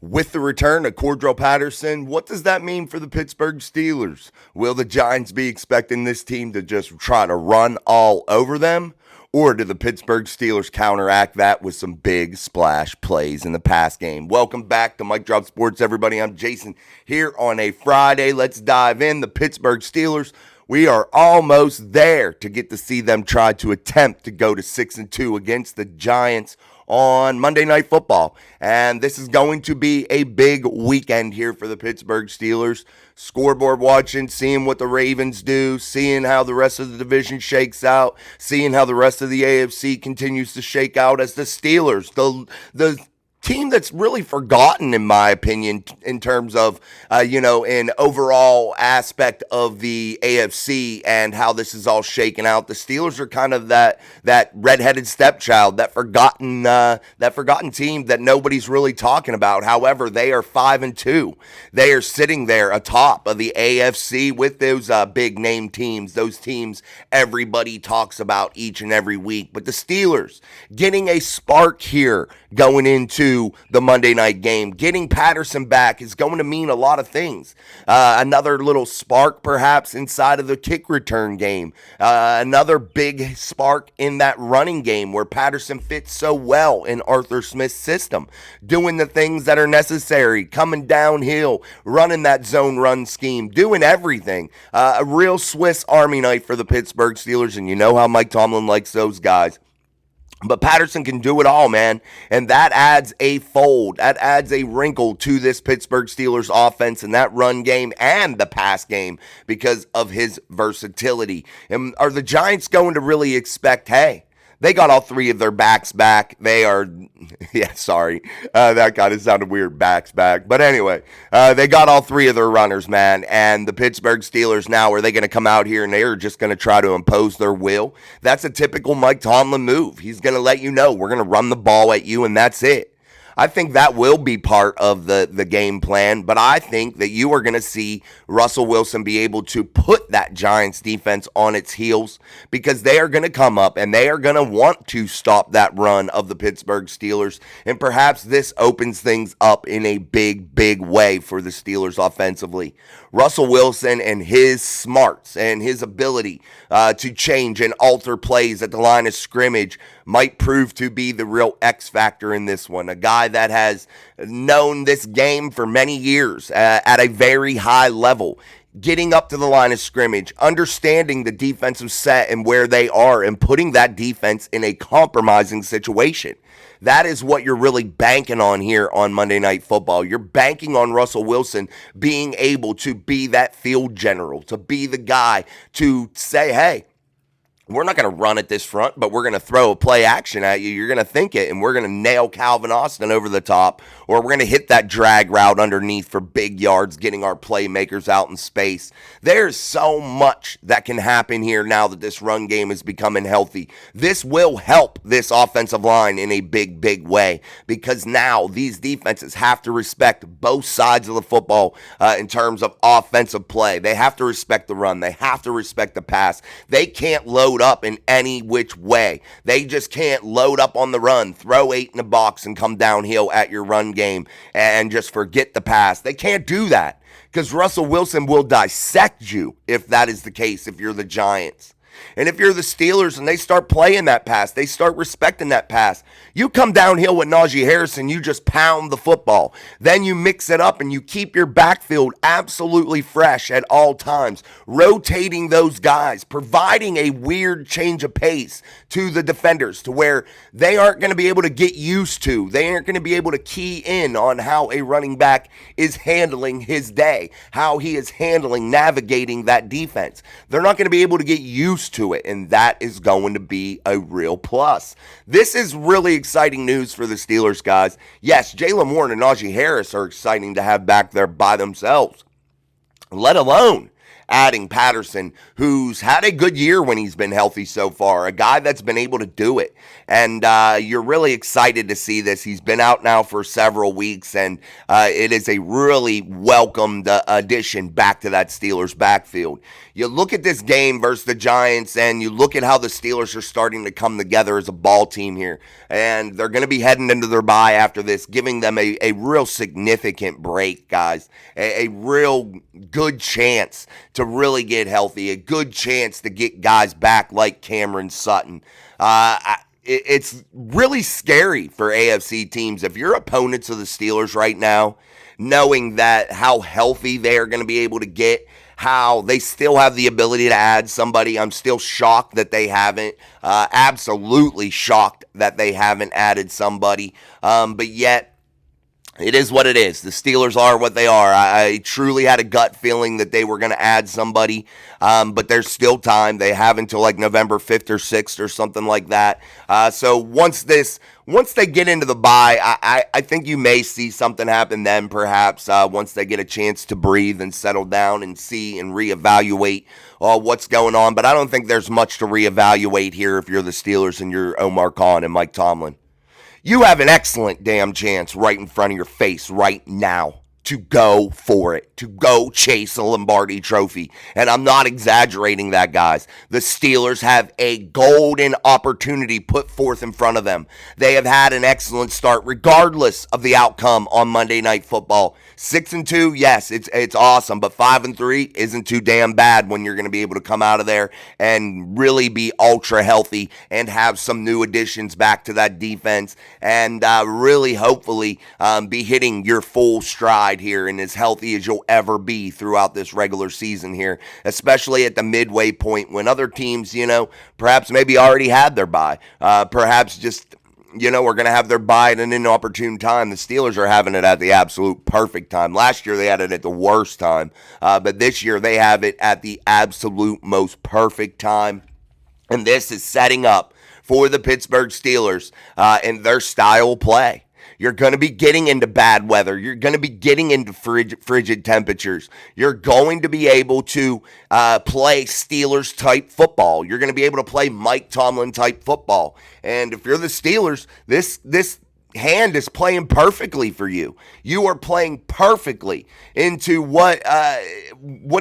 With the return of Cordell Patterson, what does that mean for the Pittsburgh Steelers? Will the Giants be expecting this team to just try to run all over them? Or do the Pittsburgh Steelers counteract that with some big splash plays in the pass game? Welcome back to Mike Drop Sports, everybody. I'm Jason here on a Friday. Let's dive in. The Pittsburgh Steelers, we are almost there to get to see them try to attempt to go to 6-2 against the Giants on Monday Night Football. And this is going to be a big weekend here for the Pittsburgh Steelers. Scoreboard watching, seeing what the Ravens do, seeing how the rest of the division shakes out, seeing how the rest of the AFC continues to shake out as the Steelers, the team that's really forgotten, in my opinion, in terms of, an overall aspect of the AFC and how this is all shaken out. The Steelers are kind of that redheaded stepchild, that forgotten team that nobody's really talking about. However, they are 5-2. They are sitting there atop of the AFC with those big name teams, those teams everybody talks about each and every week. But the Steelers getting a spark here going into the Monday night game. Getting Patterson back is going to mean a lot of things. Another little spark perhaps inside of the kick return game. Another big spark in that running game where Patterson fits so well in Arthur Smith's system. Doing the things that are necessary, coming downhill, running that zone run scheme, doing everything. A real Swiss Army knife for the Pittsburgh Steelers, and you know how Mike Tomlin likes those guys. But Patterson can do it all, man, and that adds a fold, that adds a wrinkle to this Pittsburgh Steelers offense and that run game and the pass game because of his versatility. And are the Giants going to really expect, hey, they got all three of their backs back. They are, that kind of sounded weird, backs back. But anyway, they got all three of their runners, man. And the Pittsburgh Steelers now, are they going to come out here and they're just going to try to impose their will? That's a typical Mike Tomlin move. He's going to let you know, we're going to run the ball at you and that's it. I think that will be part of the game plan, but I think that you are going to see Russell Wilson be able to put that Giants defense on its heels because they are going to come up and they are going to want to stop that run of the Pittsburgh Steelers, and perhaps this opens things up in a big, big way for the Steelers offensively. Russell Wilson and his smarts and his ability to change and alter plays at the line of scrimmage might prove to be the real X factor in this one. A guy that has known this game for many years at a very high level, getting up to the line of scrimmage, understanding the defensive set and where they are, and putting that defense in a compromising situation. That is what you're really banking on here on Monday Night Football. You're banking on Russell Wilson being able to be that field general, to be the guy to say, hey, we're not going to run at this front, but we're going to throw a play action at you. You're going to think it, and we're going to nail Calvin Austin over the top, or we're going to hit that drag route underneath for big yards, getting our playmakers out in space. There's so much that can happen here now that this run game is becoming healthy. This will help this offensive line in a big, big way because now these defenses have to respect both sides of the football in terms of offensive play. They have to respect the run. They have to respect the pass. They can't load up in any which way. They just can't load up on the run, throw 8 in a box and come downhill at your run game and just forget the pass. They can't do that because Russell Wilson will dissect you if that is the case, if you're the Giants. And if you're the Steelers and they start playing that pass, they start respecting that pass, you come downhill with Najee Harris and you just pound the football. Then you mix it up and you keep your backfield absolutely fresh at all times, rotating those guys, providing a weird change of pace to the defenders to where they aren't going to be able to get used to. They aren't going to be able to key in on how a running back is handling his day, how he is navigating that defense. They're not going to be able to get used to it, and that is going to be a real plus. This is really exciting news for the Steelers, guys. Yes, Jalen Warren and Najee Harris are exciting to have back there by themselves, let alone adding Patterson, who's had a good year when he's been healthy so far, a guy that's been able to do it. And you're really excited to see this. He's been out now for several weeks, and it is a really welcomed addition back to that Steelers backfield. You look at this game versus the Giants, and you look at how the Steelers are starting to come together as a ball team here. And they're going to be heading into their bye after this, giving them a real significant break, guys. A real good chance to really get healthy, a good chance to get guys back like Cameron Sutton. It's really scary for AFC teams. If you're opponents of the Steelers right now, knowing that how healthy they are going to be able to get, how they still have the ability to add somebody. I'm still shocked that they haven't. Absolutely shocked that they haven't added somebody. But yet, it is what it is. The Steelers are what they are. I truly had a gut feeling that they were going to add somebody, but there's still time. They have until like November 5th or 6th or something like that. So once they get into the bye, I think you may see something happen then, perhaps, once they get a chance to breathe and settle down and see and reevaluate what's going on. But I don't think there's much to reevaluate here if you're the Steelers and you're Omar Khan and Mike Tomlin. You have an excellent damn chance right in front of your face right now to go for it, to go chase a Lombardi trophy. And I'm not exaggerating that, guys. The Steelers have a golden opportunity put forth in front of them. They have had an excellent start regardless of the outcome on Monday Night Football. 6-2, yes, it's awesome, but 5-3 isn't too damn bad when you're going to be able to come out of there and really be ultra healthy and have some new additions back to that defense and really hopefully be hitting your full stride here and as healthy as you'll ever be throughout this regular season here, especially at the midway point when other teams, perhaps maybe already had their bye, perhaps just we're going to have their bye at an inopportune time. The Steelers are having it at the absolute perfect time. Last year, they had it at the worst time. But this year, they have it at the absolute most perfect time. And this is setting up for the Pittsburgh Steelers and their style play. You're going to be getting into bad weather. You're going to be getting into frigid temperatures. You're going to be able to play Steelers-type football. You're going to be able to play Mike Tomlin-type football. And if you're the Steelers, this hand is playing perfectly for you. You are playing perfectly into what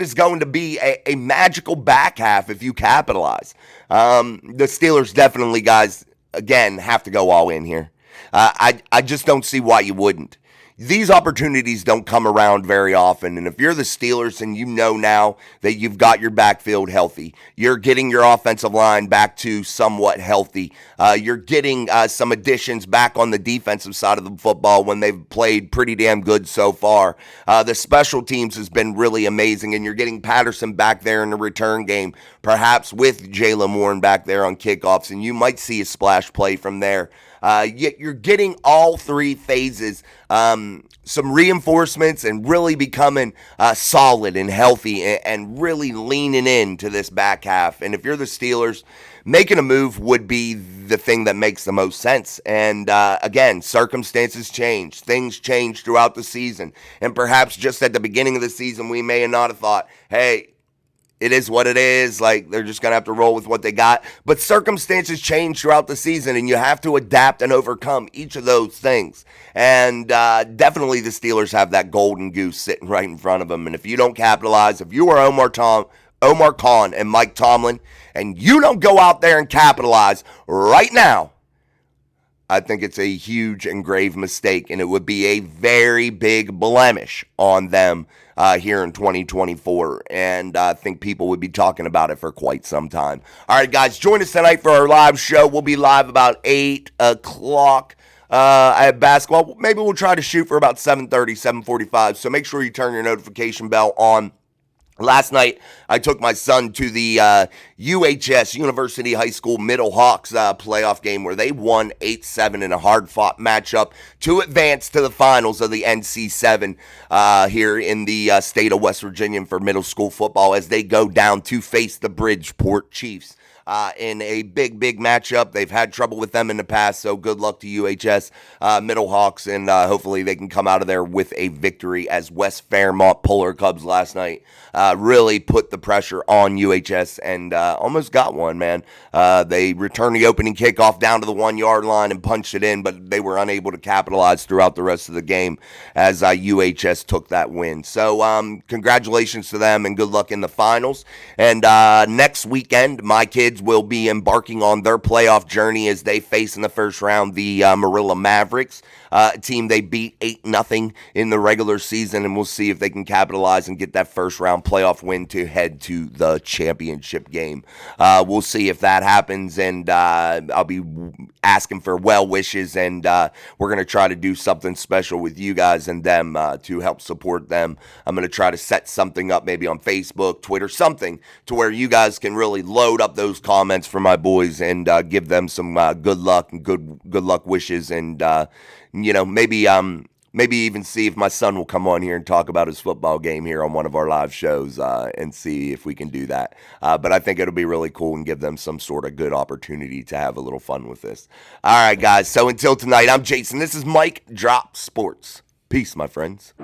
is going to be a magical back half if you capitalize. The Steelers definitely, guys, again, have to go all in here. I just don't see why you wouldn't. These opportunities don't come around very often, and if you're the Steelers and you know now that you've got your backfield healthy, you're getting your offensive line back to somewhat healthy, you're getting some additions back on the defensive side of the football when they've played pretty damn good so far. The special teams has been really amazing, and you're getting Patterson back there in the return game, perhaps with Jaylen Warren back there on kickoffs, and you might see a splash play from there. Yet you're getting all three phases, some reinforcements and really becoming solid and healthy and really leaning into this back half. And if you're the Steelers, making a move would be the thing that makes the most sense. And again, circumstances change. Things change throughout the season. And perhaps just at the beginning of the season, we may not have thought, hey, it is what it is. Like, they're just going to have to roll with what they got. But circumstances change throughout the season, and you have to adapt and overcome each of those things. And definitely the Steelers have that golden goose sitting right in front of them. And if you don't capitalize, if you are Omar Khan and Mike Tomlin, and you don't go out there and capitalize right now, I think it's a huge and grave mistake, and it would be a very big blemish on them here in 2024, and I think people would be talking about it for quite some time. All right, guys, join us tonight for our live show. We'll be live about 8 o'clock at basketball. Maybe we'll try to shoot for about 7:30, 7:45, so make sure you turn your notification bell on. Last night, I took my son to the UHS, University High School Middle Hawks playoff game where they won 8-7 in a hard-fought matchup to advance to the finals of the NC7 here in the state of West Virginia for middle school football as they go down to face the Bridgeport Chiefs. in a big matchup. They've had trouble with them in the past, so good luck to UHS Middle Hawks, and hopefully they can come out of there with a victory, as West Fairmont Polar Cubs last night really put the pressure on UHS and almost got one, man. They returned the opening kickoff down to the 1-yard line and punched it in, but they were unable to capitalize throughout the rest of the game as UHS took that win. So congratulations to them and good luck in the finals. And next weekend, my kids will be embarking on their playoff journey as they face in the first round the Marilla Mavericks, a team they beat 8-0 in the regular season, and we'll see if they can capitalize and get that first round playoff win to head to the championship game. We'll see if that happens, and I'll be asking for well wishes, and we're going to try to do something special with you guys and them to help support them. I'm going to try to set something up maybe on Facebook, Twitter, something to where you guys can really load up those comments for my boys and give them some good luck and good luck wishes, and maybe even see if my son will come on here and talk about his football game here on one of our live shows and see if we can do that. But I think it'll be really cool and give them some sort of good opportunity to have a little fun with this. All right, guys. So until tonight, I'm Jason. This is Mike Drop Sports. Peace, my friends.